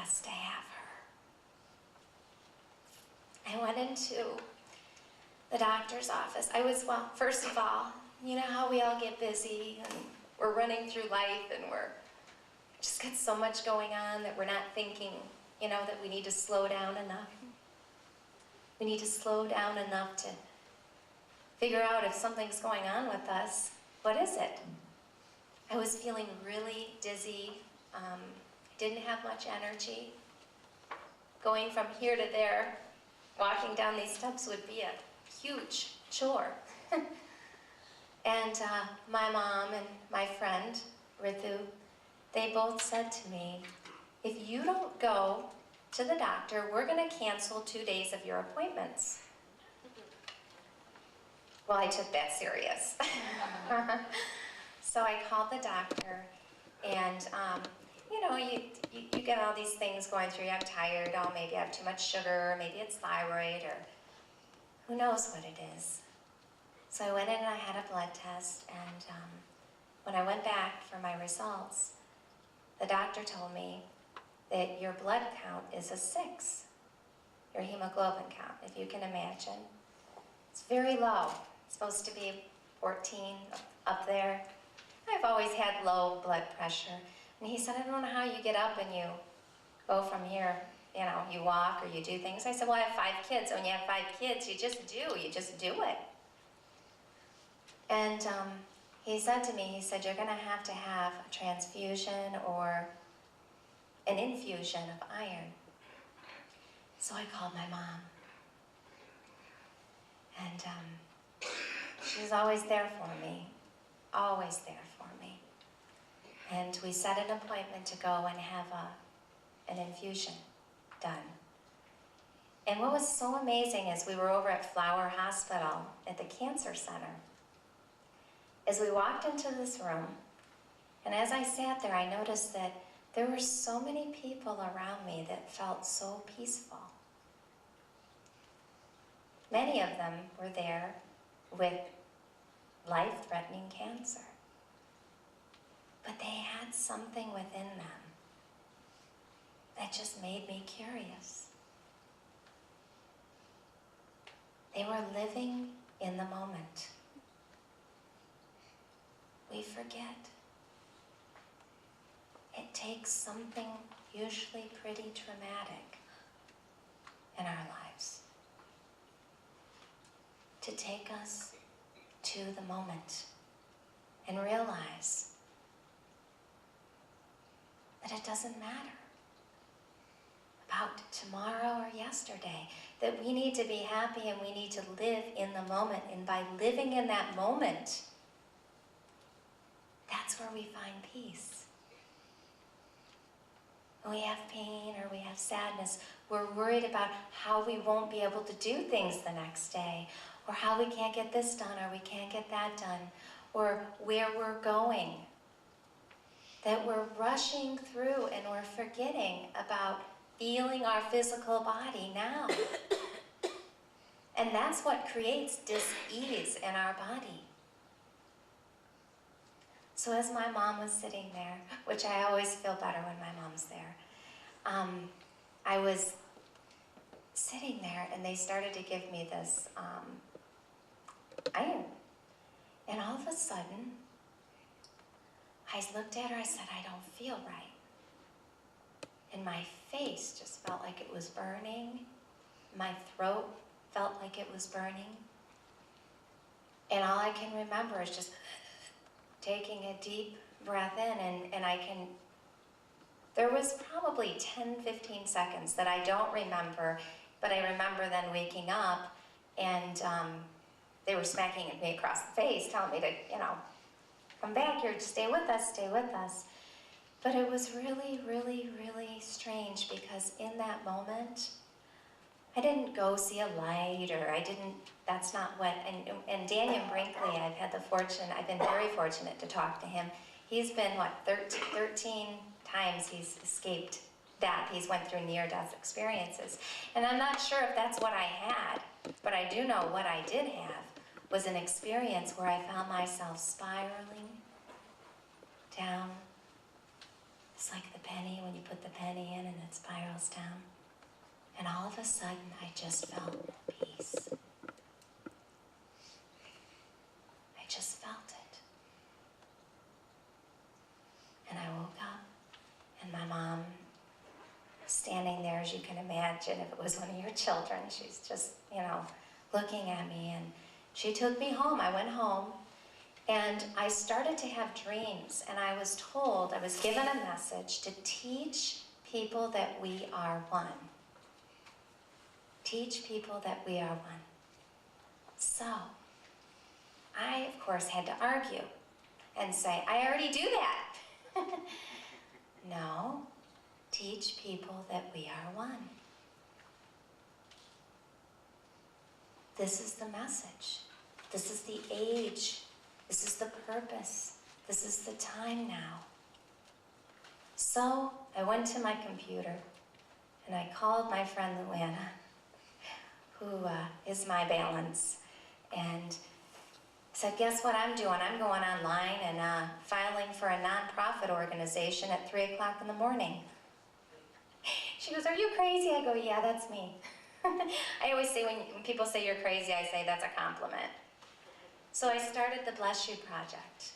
has to have her. I went into the doctor's office. Well, first of all, you know how we all get busy and we're running through life and we're just got so much going on that we're not thinking, that we need to slow down enough. We need to slow down enough to figure out if something's going on with us. What is it? I was feeling really dizzy. Didn't have much energy. Going from here to there, walking down these steps would be a huge chore. And my mom and my friend, Ritu, they both said to me, if you don't go to the doctor, we're going to cancel 2 days of your appointments. Well, I took that serious. So I called the doctor, and you get all these things going through you. I'm tired, maybe I have too much sugar, maybe it's thyroid, or who knows what it is. So I went in and I had a blood test, and when I went back for my results, the doctor told me that your blood count is a 6, your hemoglobin count, if you can imagine. It's very low. It's supposed to be 14 up there. I've always had low blood pressure. And he said, I don't know how you get up and you go from here, you walk or you do things. I said, well, I have 5 kids. When you have 5 kids, you just do it. And he said to me, you're going to have a transfusion or an infusion of iron. So I called my mom. And she's always there for me, always there for me. And we set an appointment to go and have an infusion done. And what was so amazing is we were over at Flower Hospital at the Cancer Center. As we walked into this room, and as I sat there, I noticed that there were so many people around me that felt so peaceful. Many of them were there with life-threatening cancer. But they had something within them that just made me curious. They were living in the moment. We forget. It takes something usually pretty traumatic in our lives to take us to the moment and realize that it doesn't matter about tomorrow or yesterday, that we need to be happy and we need to live in the moment. And by living in that moment, that's where we find peace. When we have pain or we have sadness, we're worried about how we won't be able to do things the next day, or how we can't get this done or we can't get that done, or where we're going. That we're rushing through and we're forgetting about feeling our physical body now. And that's what creates dis-ease in our body. So as my mom was sitting there, which I always feel better when my mom's there, I was sitting there and they started to give me this iron. And all of a sudden, I looked at her, I said, I don't feel right. And my face just felt like it was burning. My throat felt like it was burning. And all I can remember is just taking a deep breath in, and there was probably 10, 15 seconds that I don't remember, but I remember then waking up and they were smacking at me across the face, telling me to, come back here, stay with us, stay with us. But it was really, really, really strange because in that moment, I didn't go see a light that's not what, and Daniel Brinkley, I've been very fortunate to talk to him. He's been, 13 times he's escaped death. He's went through near-death experiences. And I'm not sure if that's what I had, but I do know what I did have was an experience where I found myself spiraling down. It's like the penny, when you put the penny in and it spirals spirals down. And all of a sudden, I just felt peace. I just felt it. And I woke up, and my mom, standing there, as you can imagine, if it was one of your children, she's just, looking at me, and she took me home. I went home, and I started to have dreams, and I was given a message to teach people that we are one. Teach people that we are one. So, I, of course, had to argue and say, I already do that. No, teach people that we are one. This is the message. This is the age. This is the purpose. This is the time now. So I went to my computer and I called my friend Luana, who is my balance, and said, guess what I'm doing? I'm going online and filing for a nonprofit organization at 3 o'clock in the morning. She goes, are you crazy? I go, yeah, that's me. I always say when people say you're crazy, I say that's a compliment. So I started the Bless You Project.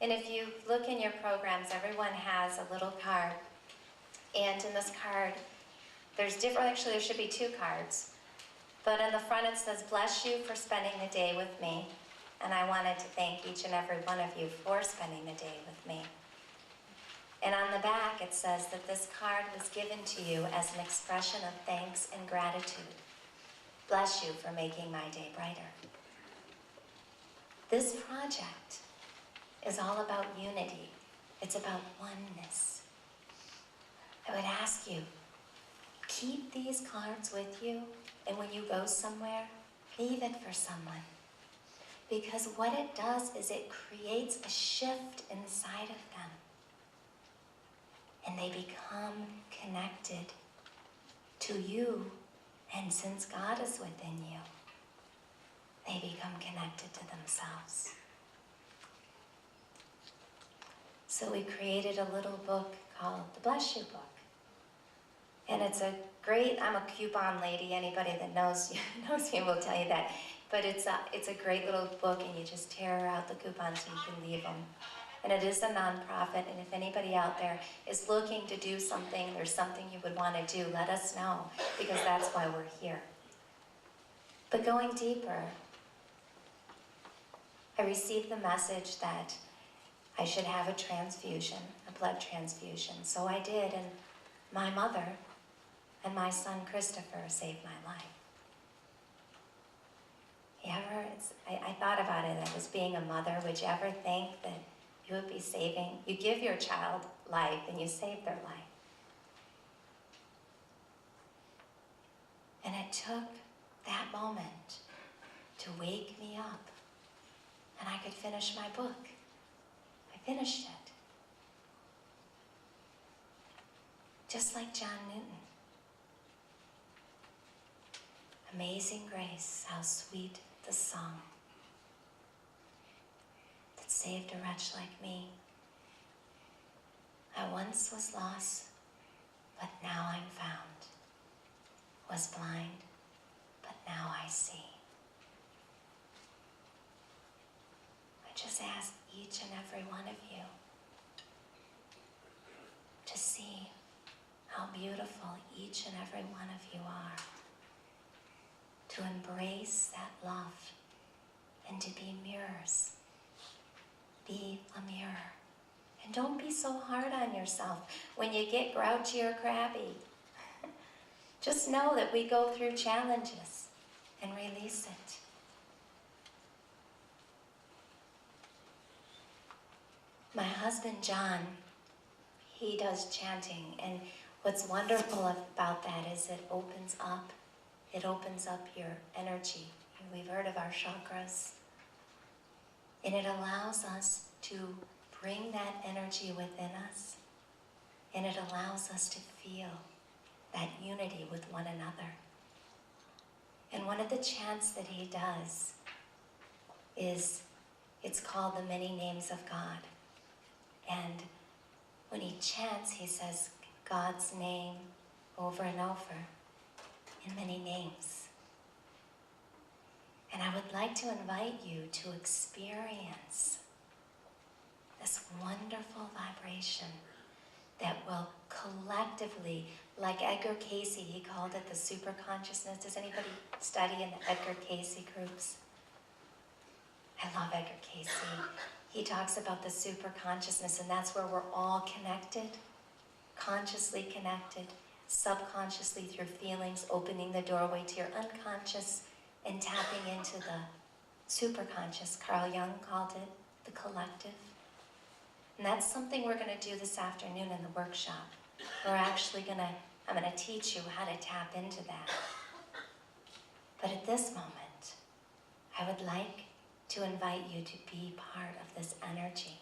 And if you look in your programs, everyone has a little card. And in this card, actually there should be 2 cards. But in the front it says, bless you for spending the day with me. And I wanted to thank each and every one of you for spending the day with me. And on the back it says that this card was given to you as an expression of thanks and gratitude. Bless you for making my day brighter. This project is all about unity. It's about oneness. I would ask you, keep these cards with you, and when you go somewhere, leave it for someone. Because what it does is it creates a shift inside of them. And they become connected to you. And since God is within you, they become connected to themselves. So we created a little book called the Bless You Book. And it's I'm a coupon lady. Anybody that knows me will tell you that. But it's a great little book, and you just tear out the coupons and you can leave them. And it is a nonprofit, and if anybody out there is looking to do something, there's something you would want to do, let us know, because that's why we're here. But going deeper, I received the message that I should have a transfusion, a blood transfusion. So I did, and my mother and my son Christopher saved my life. I thought about it as being a mother. Would you ever think that you would be you give your child life and you save their life? And it took that moment to wake me up, and I could finish my book. I finished it. Just like John Newton. Amazing grace, how sweet the song that saved a wretch like me. I once was lost, but now I'm found. Was blind, but now I see. I just ask each and every one of you to see how beautiful each and every one of you are. To embrace that love and to be mirrors. Be a mirror. And don't be so hard on yourself when you get grouchy or crabby. Just know that we go through challenges and release it. My husband, John, he does chanting, and what's wonderful about that is it opens up your energy. We've heard of our chakras. And it allows us to bring that energy within us. And it allows us to feel that unity with one another. And one of the chants that he does it's called the many names of God. And when he chants, he says God's name, over and over in many names. And I would like to invite you to experience this wonderful vibration that will collectively, like Edgar Cayce, he called it the super consciousness. Does anybody study in the Edgar Cayce groups? I love Edgar Cayce. He talks about the super consciousness, and that's where we're all connected, consciously connected, subconsciously through feelings, opening the doorway to your unconscious and tapping into the superconscious. Carl Jung called it the collective. And that's something we're going to do this afternoon in the workshop. I'm going to teach you how to tap into that. But at this moment, I would like to invite you to be part of this energy.